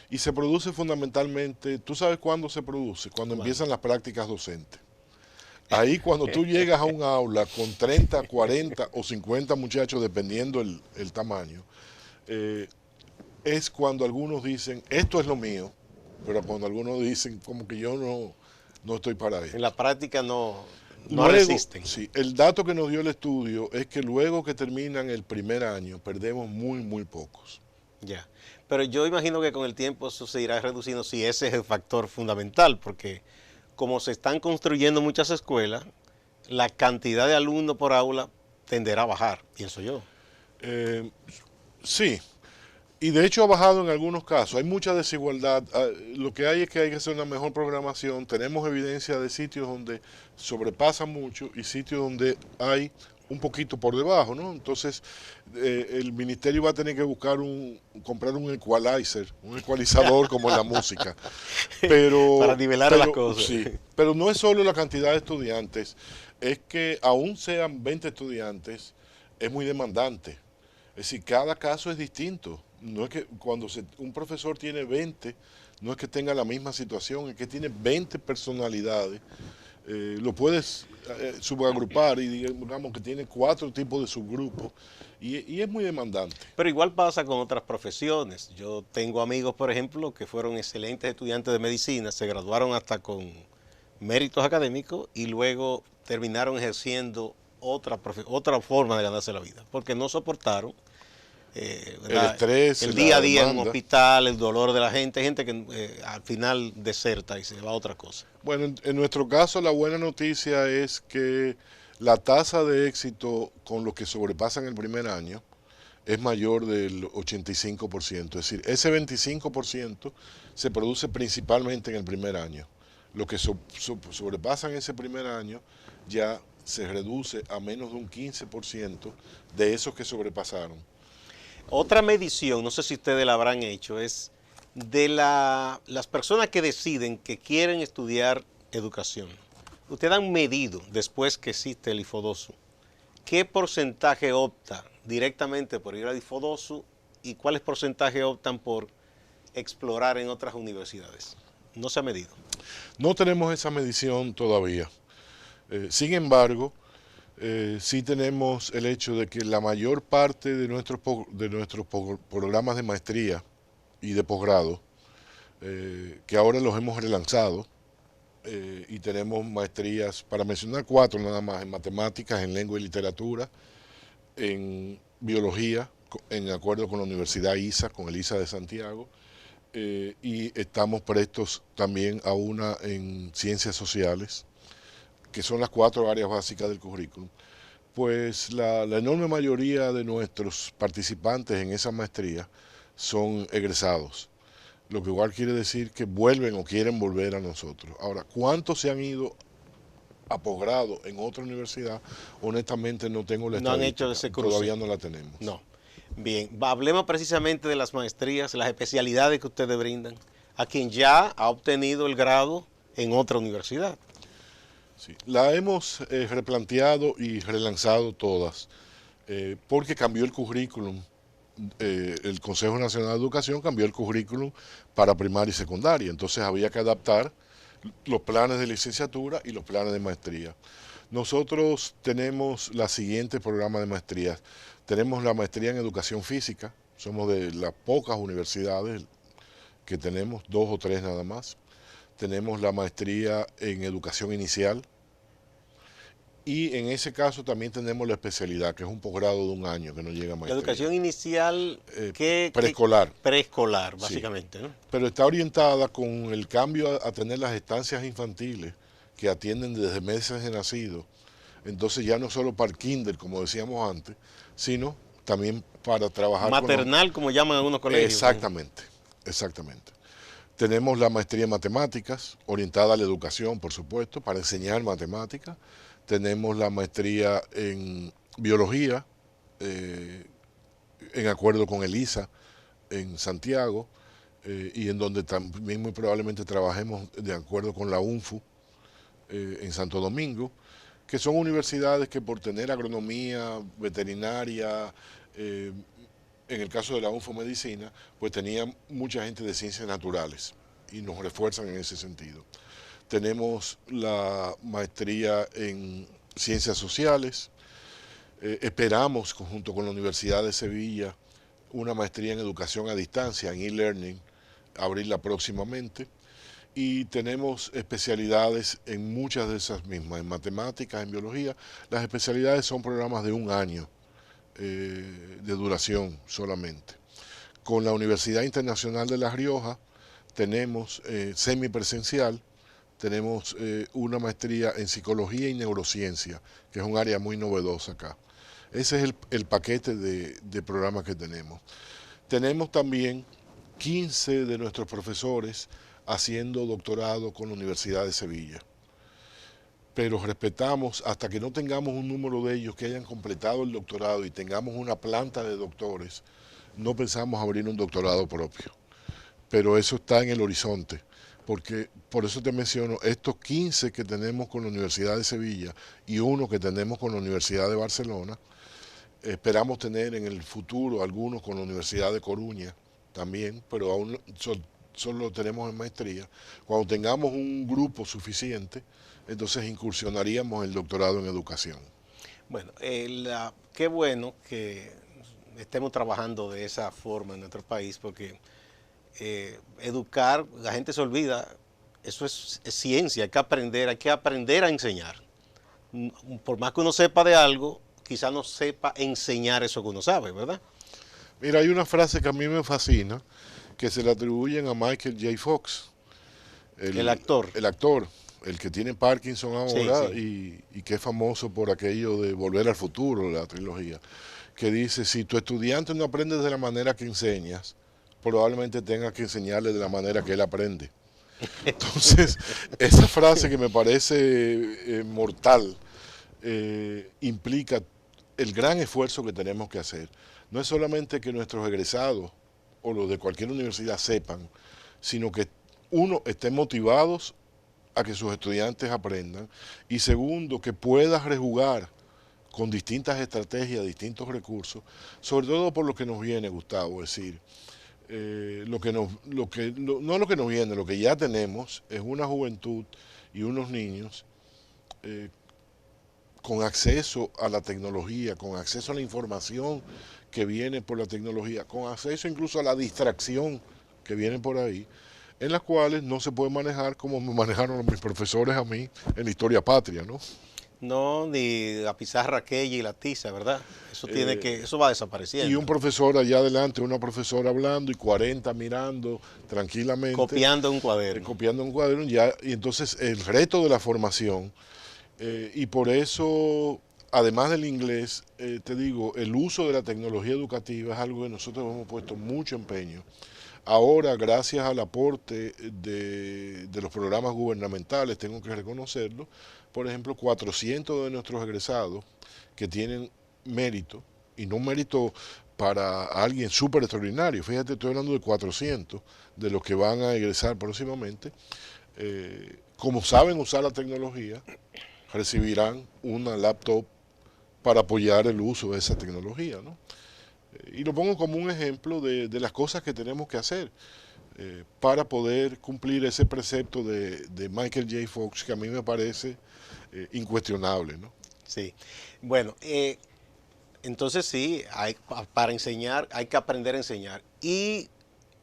Y se produce fundamentalmente, ¿tú sabes cuándo se produce? Cuando empiezan las prácticas docentes. Ahí cuando tú llegas a un aula con 30, 40 o 50 muchachos, dependiendo el tamaño, es cuando algunos dicen, esto es lo mío, pero cuando algunos dicen, como que yo no estoy para esto. En la práctica no Luego, resisten. Sí, el dato que nos dio el estudio es que luego que terminan el primer año, perdemos muy pocos. Ya. Pero yo imagino que con el tiempo eso se irá reduciendo si ese es el factor fundamental, porque como se están construyendo muchas escuelas, la cantidad de alumnos por aula tenderá a bajar, pienso yo. Sí, y de hecho ha bajado en algunos casos. Hay mucha desigualdad. Lo que hay es que hay que hacer una mejor programación. Tenemos evidencia de sitios donde sobrepasa mucho y sitios donde hay un poquito por debajo, ¿no? Entonces, el ministerio va a tener que comprar un equalizer, un ecualizador como en la música. Para nivelar las cosas. Sí, pero no es solo la cantidad de estudiantes, es que aún sean 20 estudiantes, es muy demandante. Es decir, cada caso es distinto. No es que cuando un profesor tiene 20, no es que tenga la misma situación, es que tiene 20 personalidades. Lo puedes subagrupar y digamos que tiene 4 tipos de subgrupos y es muy demandante. Pero igual pasa con otras profesiones. Yo tengo amigos, por ejemplo, que fueron excelentes estudiantes de medicina, se graduaron hasta con méritos académicos y luego terminaron ejerciendo otra forma de ganarse la vida, porque no soportaron el estrés, el día a día en un hospital, el dolor de la gente. Hay gente que al final deserta y se va a otra cosa. Bueno, en nuestro caso la buena noticia es que la tasa de éxito con los que sobrepasan el primer año es mayor del 85%. Es decir, ese 25% se produce principalmente en el primer año. Los que sobrepasan ese primer año ya se reduce a menos de un 15% de esos que sobrepasaron. Otra medición, no sé si ustedes la habrán hecho, es de las personas que deciden que quieren estudiar educación. Ustedes han medido, después que existe el IFODOSU, qué porcentaje opta directamente por ir al IFODOSU y cuáles porcentajes optan por explorar en otras universidades. No se ha medido. No tenemos esa medición todavía. Sin embargo, sí tenemos el hecho de que la mayor parte de nuestros programas de maestría y de posgrado, que ahora los hemos relanzado, y tenemos maestrías, para mencionar 4 nada más, en matemáticas, en lengua y literatura, en biología, en acuerdo con la Universidad ISA, con el ISA de Santiago, y estamos prestos también a una en ciencias sociales, que son las 4 áreas básicas del currículum. Pues la enorme mayoría de nuestros participantes en esa maestría son egresados, lo que igual quiere decir que vuelven o quieren volver a nosotros. Ahora, ¿cuántos se han ido a posgrado en otra universidad? Honestamente no tengo la estadística. No han hecho ese cruce. Todavía no la tenemos. No. Bien, hablemos precisamente de las maestrías, las especialidades que ustedes brindan a quien ya ha obtenido el grado en otra universidad. Sí, la hemos replanteado y relanzado todas, porque cambió el currículum. El Consejo Nacional de Educación cambió el currículum para primaria y secundaria, entonces había que adaptar los planes de licenciatura y los planes de maestría. Nosotros tenemos la siguiente programa de maestrías. Tenemos la maestría en educación física, somos de las pocas universidades que tenemos, 2 o 3 nada más. Tenemos la maestría en educación inicial Y en ese caso también tenemos la especialidad, que es un posgrado de un año que no llega a La maestría. educación inicial, Preescolar. preescolar, Sí, básicamente, ¿no? pero está orientada con el cambio a tener las estancias infantiles que atienden desde meses de nacido. Entonces ya no solo para el kinder, como decíamos antes, sino también para trabajar con los... Maternal, como llaman algunos colegios. Exactamente, exactamente. Tenemos la maestría en matemáticas, orientada a la educación, por supuesto, para enseñar matemáticas. Tenemos la maestría en biología, en acuerdo con ELISA, en Santiago, y en donde también muy probablemente trabajemos de acuerdo con la UNFU, en Santo Domingo, que son universidades que por tener agronomía, veterinaria, en el caso de la UNFO Medicina, pues tenían mucha gente de ciencias naturales y nos refuerzan en ese sentido. Tenemos la maestría en ciencias sociales, esperamos, junto con la Universidad de Sevilla, una maestría en educación a distancia, en e-learning, abrirla próximamente. Y tenemos especialidades en muchas de esas mismas, en matemáticas, en biología. Las especialidades son programas de un año de duración solamente. Con la Universidad Internacional de La Rioja tenemos semipresencial, tenemos una maestría en psicología y neurociencia, que es un área muy novedosa acá. Ese es el paquete de programas que tenemos. Tenemos también 15 de nuestros profesores haciendo doctorado con la Universidad de Sevilla. Pero respetamos, hasta que no tengamos un número de ellos que hayan completado el doctorado y tengamos una planta de doctores, no pensamos abrir un doctorado propio. Pero eso está en el horizonte, porque por eso te menciono, estos 15 que tenemos con la Universidad de Sevilla y uno que tenemos con la Universidad de Barcelona, esperamos tener en el futuro algunos con la Universidad de Coruña también, pero aún solo lo tenemos en maestría. Cuando tengamos un grupo suficiente, entonces incursionaríamos el doctorado en educación. Bueno, qué bueno que estemos trabajando de esa forma en nuestro país, porque educar, la gente se olvida, eso es ciencia, hay que aprender a enseñar. Por más que uno sepa de algo, quizá no sepa enseñar eso que uno sabe, ¿verdad? Mira, hay una frase que a mí me fascina, que se le atribuyen a Michael J. Fox, El actor. el actor, el que tiene Parkinson Sí, ahora sí. y que es famoso por aquello de Volver al Futuro, la trilogía, que dice, si tu estudiante no aprende de la manera que enseñas, probablemente tengas que enseñarle de la manera que él aprende. Entonces, esa frase que me parece mortal, implica el gran esfuerzo que tenemos que hacer. No es solamente que nuestros egresados o los de cualquier universidad sepan, sino que uno, estén motivados a que sus estudiantes aprendan, y segundo, que puedas rejugar con distintas estrategias, distintos recursos, sobre todo por lo que nos viene, Gustavo, es decir, no lo que nos viene, lo que ya tenemos es una juventud y unos niños con acceso a la tecnología, con acceso a la información que viene por la tecnología, con acceso incluso a la distracción que viene por ahí, en las cuales no se puede manejar como me manejaron mis profesores a mí en la historia patria, ¿no? No, ni la pizarra aquella y la tiza, ¿verdad? Eso va Y un desapareciendo. profesor allá adelante, una profesora hablando y 40 mirando tranquilamente, Copiando un cuaderno. copiando un cuaderno, ya, y entonces el reto de la formación, y por eso, además del inglés, te digo, el uso de la tecnología educativa es algo que nosotros hemos puesto mucho empeño. Ahora, gracias al aporte de los programas gubernamentales, tengo que reconocerlo, por ejemplo, 400 de nuestros egresados que tienen mérito, y no un mérito para alguien súper extraordinario, fíjate, estoy hablando de 400 de los que van a egresar próximamente, como saben usar la tecnología, recibirán una laptop para apoyar el uso de esa tecnología, ¿no? Y lo pongo como un ejemplo de las cosas que tenemos que hacer para poder cumplir ese precepto de Michael J. Fox, que a mí me parece incuestionable, ¿no? Sí. Bueno, entonces sí, para enseñar hay que aprender a enseñar. Y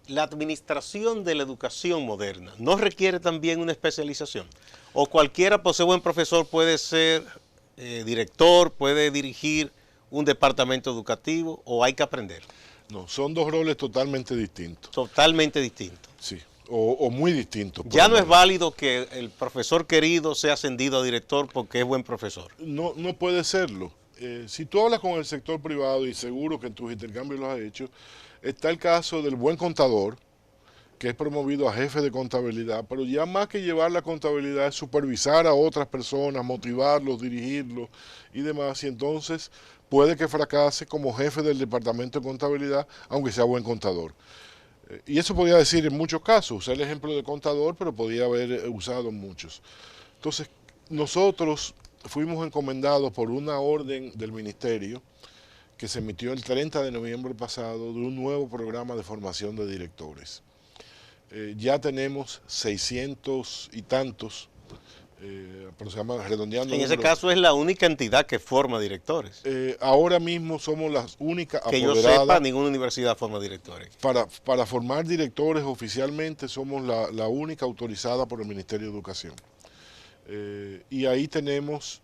la administración de la educación moderna no requiere también una especialización. O cualquiera, por ser buen profesor, puede ser director, puede dirigir un departamento educativo o hay que aprender? No, son dos roles totalmente distintos. Totalmente distinto. Sí, o muy distintos. Ya no es válido que el profesor querido sea ascendido a director porque es buen profesor. No, no puede serlo. Si tú hablas con el sector privado, y seguro que en tus intercambios lo has hecho, está el caso del buen contador, que es promovido a jefe de contabilidad, pero ya más que llevar la contabilidad es supervisar a otras personas, motivarlos, dirigirlos y demás, y entonces puede que fracase como jefe del departamento de contabilidad, aunque sea buen contador. Y eso podía decir en muchos casos, usé el ejemplo de contador, pero podía haber usado en muchos. Entonces, nosotros fuimos encomendados por una orden del ministerio que se emitió el 30 de noviembre pasado de un nuevo programa de formación de directores. Ya tenemos 600 y tantos, pero se llama redondeando. En ese caso es la única entidad que forma directores. Ahora mismo somos las únicas que apoderadas. yo sepa, ninguna universidad forma directores. Para formar directores oficialmente somos la única autorizada por el Ministerio de Educación. Y ahí tenemos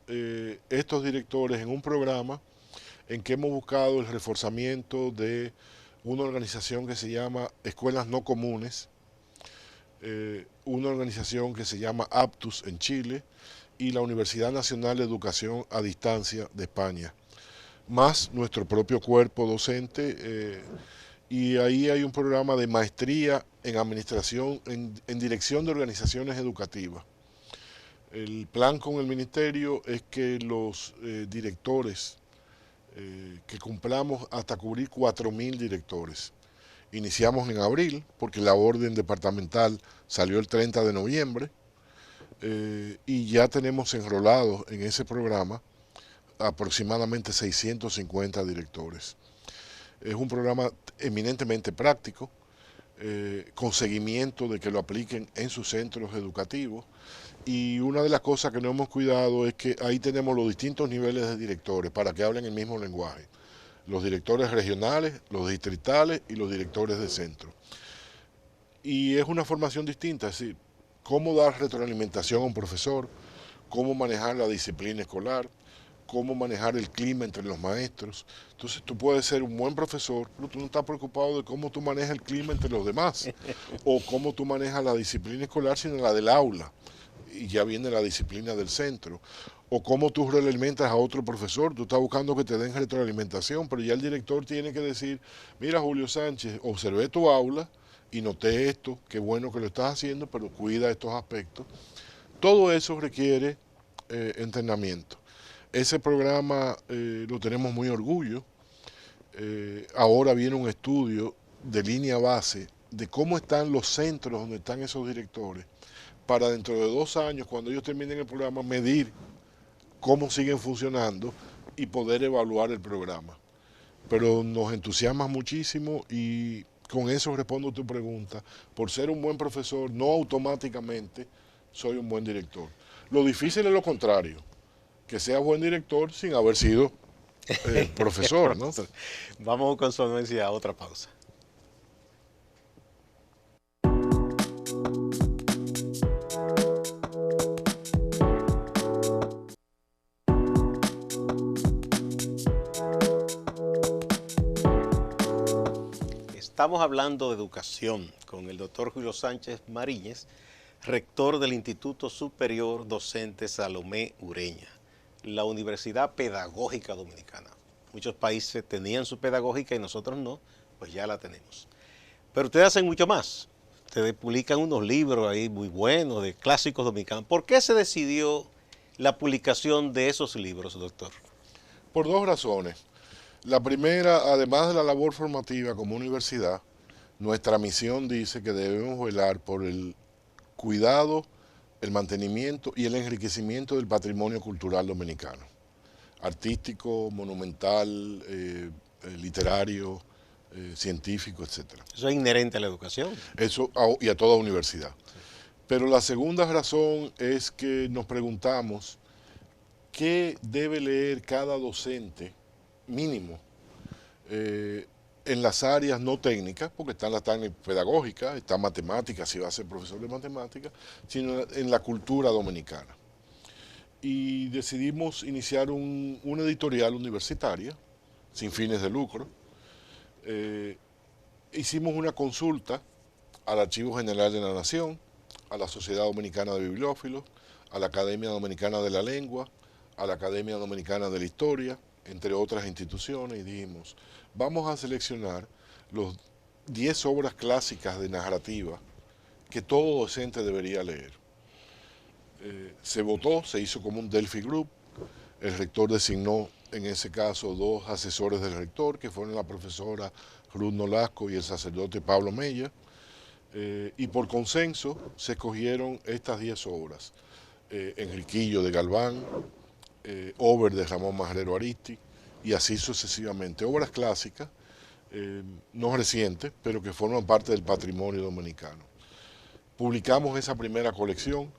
estos directores en un programa en que hemos buscado el reforzamiento de una organización que se llama Escuelas No Comunes, una organización que se llama Aptus en Chile y la Universidad Nacional de Educación a Distancia de España, más nuestro propio cuerpo docente, y ahí hay un programa de maestría en administración, en dirección de organizaciones educativas. El plan con el ministerio es que los directores, que cumplamos hasta cubrir 4.000 directores. Iniciamos en abril, porque la orden departamental salió el 30 de noviembre, y ya tenemos enrolados en ese programa aproximadamente 650 directores. Es un programa eminentemente práctico, con seguimiento de que lo apliquen en sus centros educativos, y una de las cosas que no hemos cuidado es que ahí tenemos los distintos niveles de directores para que hablen el mismo lenguaje. Los directores regionales, los distritales y los directores de centro. Y es una formación distinta, es decir, cómo dar retroalimentación a un profesor, cómo manejar la disciplina escolar, cómo manejar el clima entre los maestros. Entonces tú puedes ser un buen profesor, pero tú no estás preocupado de cómo tú manejas el clima entre los demás, o cómo tú manejas la disciplina escolar, sino la del aula, y ya viene la disciplina del centro. O cómo tú realimentas a otro profesor, tú estás buscando que te den retroalimentación, pero ya el director tiene que decir, mira Julio Sánchez, observé tu aula y noté esto, qué bueno que lo estás haciendo, pero cuida estos aspectos. Todo eso requiere entrenamiento. Ese programa lo tenemos muy orgullo. Ahora viene un estudio de línea base de cómo están los centros donde están esos directores, para dentro de 2 años, cuando ellos terminen el programa, medir cómo siguen funcionando y poder evaluar el programa. Pero nos entusiasma muchísimo y con eso respondo a tu pregunta. Por ser un buen profesor, no automáticamente soy un buen director. Lo difícil es lo contrario, que sea buen director sin haber sido profesor, ¿no? Vamos con su anuencia a otra pausa. Estamos hablando de educación con el doctor Julio Sánchez Mariñez, rector del Instituto Superior Docente Salomé Ureña, la Universidad Pedagógica Dominicana. Muchos países tenían su pedagógica y nosotros no, pues ya la tenemos. Pero ustedes hacen mucho más. Ustedes publican unos libros ahí muy buenos de clásicos dominicanos. ¿Por qué se decidió la publicación de esos libros, doctor? Por 2 razones. La primera, además de la labor formativa como universidad, nuestra misión dice que debemos velar por el cuidado, el mantenimiento y el enriquecimiento del patrimonio cultural dominicano, artístico, monumental, literario, científico, etc. Eso es inherente a la educación. Eso y a toda universidad. Pero la segunda razón es que nos preguntamos qué debe leer cada docente mínimo en las áreas no técnicas, porque están las técnicas pedagógicas, está matemáticas, si va a ser profesor de matemáticas, sino en la cultura dominicana. y decidimos iniciar una editorial universitaria sin fines de lucro. Hicimos una consulta al Archivo General de la Nación, a la Sociedad Dominicana de Bibliófilos, a la Academia Dominicana de la Lengua, a la Academia Dominicana de la Historia, entre otras instituciones, y dijimos, vamos a seleccionar los 10 obras clásicas de narrativa que todo docente debería leer. Se votó, se hizo como un Delphi Group, el rector designó en ese caso 2 asesores del rector, que fueron la profesora Ruth Nolasco y el sacerdote Pablo Mella, y por consenso se escogieron estas 10 obras. Enriquillo de Galván, Over de Ramón Majrero Aristi, y así sucesivamente. Obras clásicas, no recientes, pero que forman parte del patrimonio dominicano. Publicamos esa primera colección,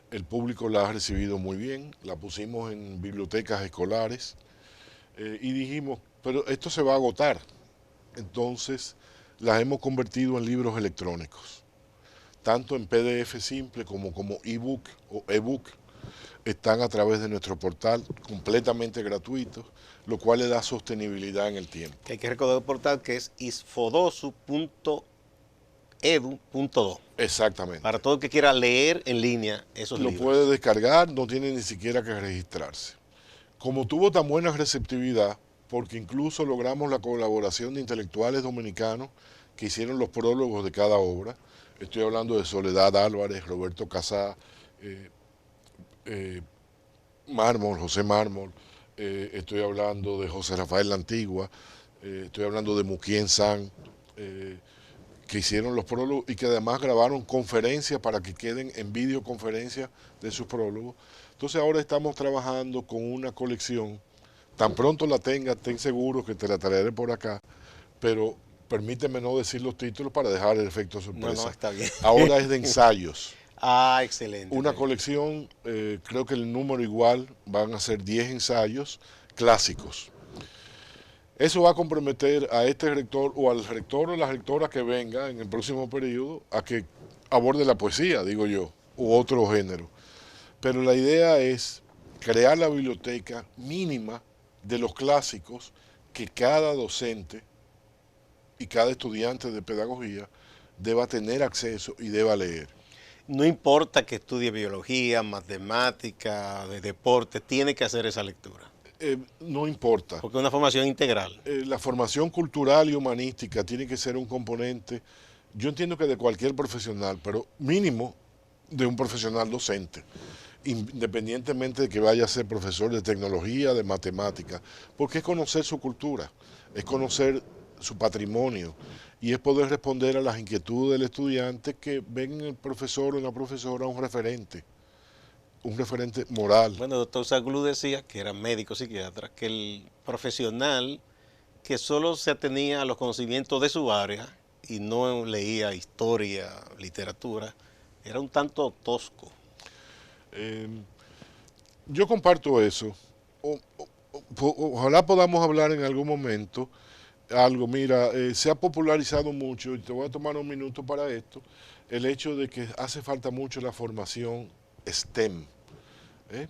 el público la ha recibido muy bien, la pusimos en bibliotecas escolares y dijimos, pero esto se va a agotar. Entonces las hemos convertido en libros electrónicos, tanto en PDF simple como ebook o ebook. Están a través de nuestro portal completamente gratuitos, lo cual le da sostenibilidad en el tiempo. Hay que recordar el portal que es isfodosu.edu.do. Exactamente. Para todo el que quiera leer en línea esos libros. Lo puede descargar, no tiene ni siquiera que registrarse. Como tuvo tan buena receptividad, porque incluso logramos la colaboración de intelectuales dominicanos que hicieron los prólogos de cada obra. Estoy hablando de Soledad Álvarez, Roberto Casá, Mármol, José Mármol, estoy hablando de José Rafael La Antigua, estoy hablando de Muquien San, que hicieron los prólogos y que además grabaron conferencias para que queden en videoconferencia de sus prólogos. Entonces ahora estamos trabajando con una colección, tan pronto la tenga, ten seguro que te la traeré por acá, pero permíteme no decir los títulos para dejar el efecto sorpresa. No, está bien. Ahora es de ensayos. Ah, excelente. Una colección, creo que el número igual, van a ser 10 ensayos clásicos. Eso va a comprometer a este rector o al rector o la rectora que venga en el próximo periodo a que aborde la poesía, digo yo, u otro género. Pero la idea es crear la biblioteca mínima de los clásicos que cada docente y cada estudiante de pedagogía deba tener acceso y deba leer. No importa que estudie biología, matemática, de deporte, tiene que hacer esa lectura. No importa. Porque es una formación integral. La formación cultural y humanística tiene que ser un componente, yo entiendo que de cualquier profesional, pero mínimo de un profesional docente, independientemente de que vaya a ser profesor de tecnología, de matemática, porque es conocer su cultura, es conocer su patrimonio y es poder responder a las inquietudes del estudiante que ven en el profesor o en la profesora un referente moral. Bueno, el doctor Zaglú decía, que era médico psiquiatra, que el profesional que solo se atenía a los conocimientos de su área y no leía historia, literatura, era un tanto tosco. Yo comparto eso. Ojalá podamos hablar en algún momento algo. Mira, se ha popularizado mucho, y te voy a tomar un minuto para esto, el hecho de que hace falta mucho la formación STEM,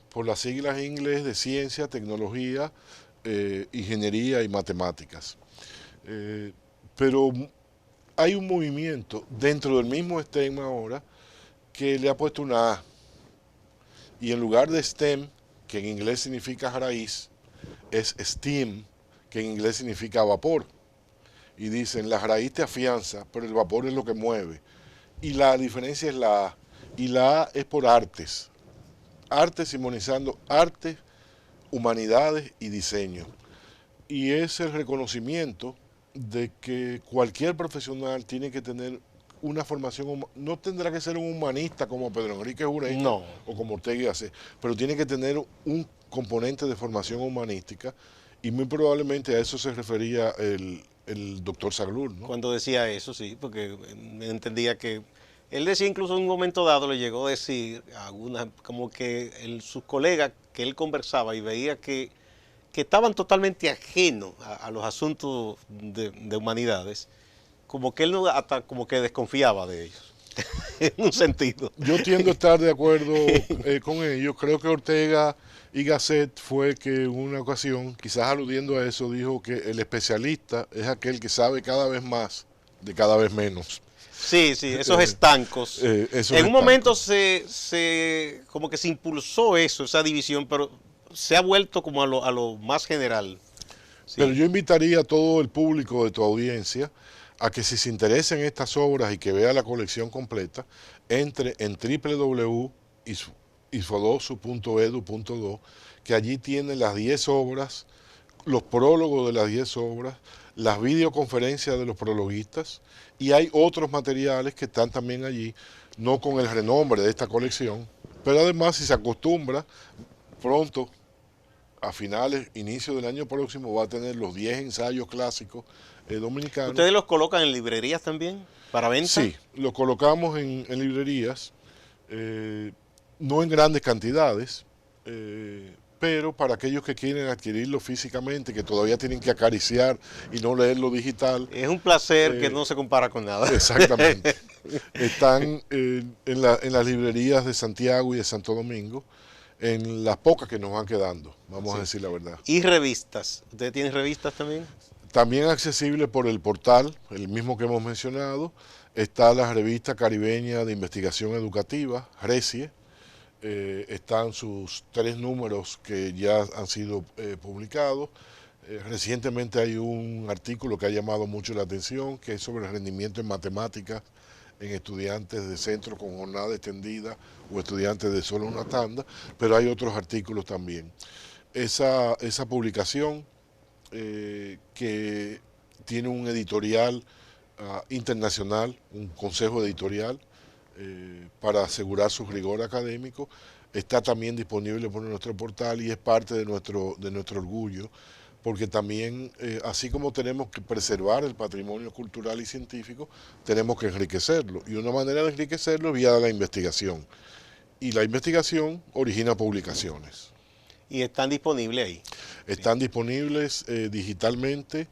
por las siglas en inglés de ciencia, tecnología, ingeniería y matemáticas. Pero hay un movimiento dentro del mismo STEM ahora que le ha puesto una A. Y en lugar de STEM, que en inglés significa raíz, es STEAM, que en inglés significa vapor. Y dicen, la raíz te afianza, pero el vapor es lo que mueve. Y la diferencia es la A. Y la A es por artes. Artes simonizando arte, humanidades y diseño. Y es el reconocimiento de que cualquier profesional tiene que tener una formación, no tendrá que ser un humanista como Pedro Enrique Ureña No. o como Ortega y Gasset, pero tiene que tener un componente de formación humanística y muy probablemente a eso se refería el doctor Zaglú, ¿no? Cuando decía eso, sí, porque entendía que él decía incluso en un momento dado, le llegó a decir a algunas, como que sus colegas que él conversaba y veía que estaban totalmente ajenos a los asuntos de humanidades, como que él no, hasta como que desconfiaba de ellos. en un sentido. Yo tiendo a estar de acuerdo con ellos. Creo que Ortega y Gasset fue que en una ocasión, quizás aludiendo a eso, dijo que el especialista es aquel que sabe cada vez más de cada vez menos. Sí, sí, esos estancos. En un momento como que se impulsó eso, esa división, pero se ha vuelto como a lo más general. Sí. Pero yo invitaría a todo el público de tu audiencia a que si se interesa en estas obras y que vea la colección completa, entre en www.isfodosu.edu.do, que allí tiene las 10 obras, los prólogos de las 10 obras, las videoconferencias de los prologuistas, y hay otros materiales que están también allí, no con el renombre de esta colección, pero además si se acostumbra, pronto, a finales, inicio del año próximo, va a tener los 10 ensayos clásicos dominicanos. ¿Ustedes los colocan en librerías también para venta? Sí, los colocamos en librerías, no en grandes cantidades, pero para aquellos que quieren adquirirlo físicamente, que todavía tienen que acariciar y no leerlo digital. Es un placer que no se compara con nada. Exactamente. Están en las librerías de Santiago y de Santo Domingo, en las pocas que nos van quedando, vamos a decir la verdad. ¿Y revistas? ¿Ustedes tienen revistas también? También accesible por el portal, el mismo que hemos mencionado. Está la revista caribeña de investigación educativa, RECIE. Están sus 3 números que ya han sido publicados. Recientemente hay un artículo que ha llamado mucho la atención, que es sobre el rendimiento en matemáticas en estudiantes de centro con jornada extendida o estudiantes de solo una tanda, pero hay otros artículos también. Esa publicación que tiene un editorial internacional, un consejo editorial, para asegurar su rigor académico, está también disponible por nuestro portal y es parte de nuestro orgullo, porque también, así como tenemos que preservar el patrimonio cultural y científico, tenemos que enriquecerlo, y una manera de enriquecerlo es vía la investigación, y la investigación origina publicaciones. ¿Y están disponibles ahí? Están disponibles digitalmente,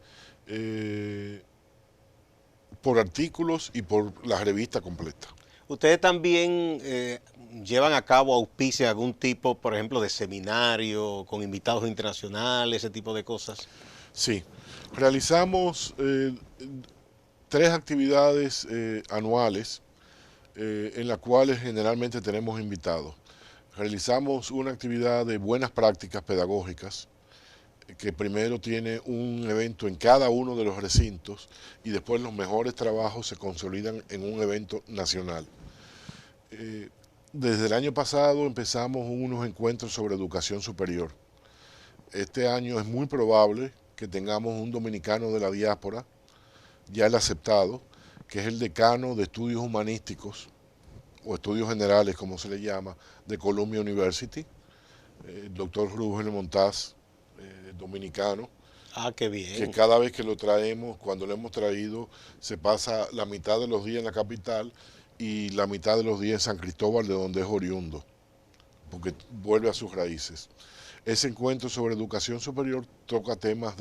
por artículos y por la revista completa. ¿Ustedes también llevan a cabo auspicia algún tipo, por ejemplo, de seminario con invitados internacionales, ese tipo de cosas? Sí, realizamos 3 actividades anuales en las cuales generalmente tenemos invitados. Realizamos una actividad de buenas prácticas pedagógicas, que primero tiene un evento en cada uno de los recintos y después los mejores trabajos se consolidan en un evento nacional. Desde el año pasado empezamos unos encuentros sobre educación superior. Este año es muy probable que tengamos un dominicano de la diáspora, ya el aceptado, que es el decano de estudios humanísticos o estudios generales, como se le llama, de Columbia University, el doctor Rubén Montaz, dominicano. Ah, qué bien. Que cada vez que lo traemos, cuando lo hemos traído, se pasa la mitad de los días en la capital y la mitad de los días en San Cristóbal, de donde es oriundo, porque vuelve a sus raíces. Ese encuentro sobre educación superior toca temas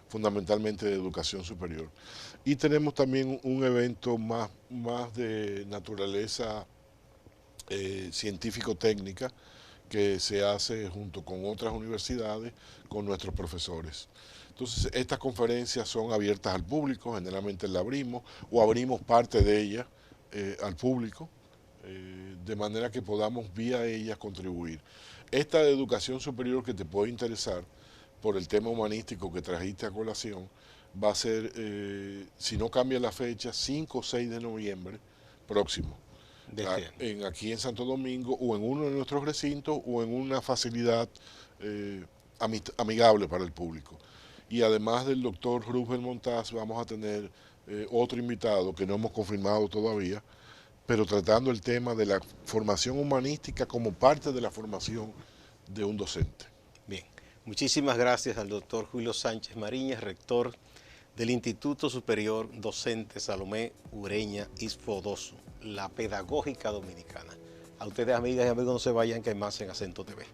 fundamentalmente de educación superior. Y tenemos también un evento más de naturaleza científico-técnica, que se hace junto con otras universidades, con nuestros profesores. Entonces, estas conferencias son abiertas al público, generalmente la abrimos o abrimos parte de ellas al público, de manera que podamos vía ellas contribuir. Esta de educación superior que te puede interesar por el tema humanístico que trajiste a colación, va a ser, si no cambia la fecha, 5 o 6 de noviembre próximo. Aquí en Santo Domingo o en uno de nuestros recintos o en una facilidad amigable para el público. Y además del doctor Rubén Montaz vamos a tener otro invitado que no hemos confirmado todavía, pero tratando el tema de la formación humanística como parte de la formación de un docente. Bien, muchísimas gracias al doctor Julio Sánchez Mariñas, rector del Instituto Superior Docente Salomé Ureña Isfodosu, la pedagógica dominicana. A ustedes, amigas y amigos, no se vayan, que hay más en Acento TV.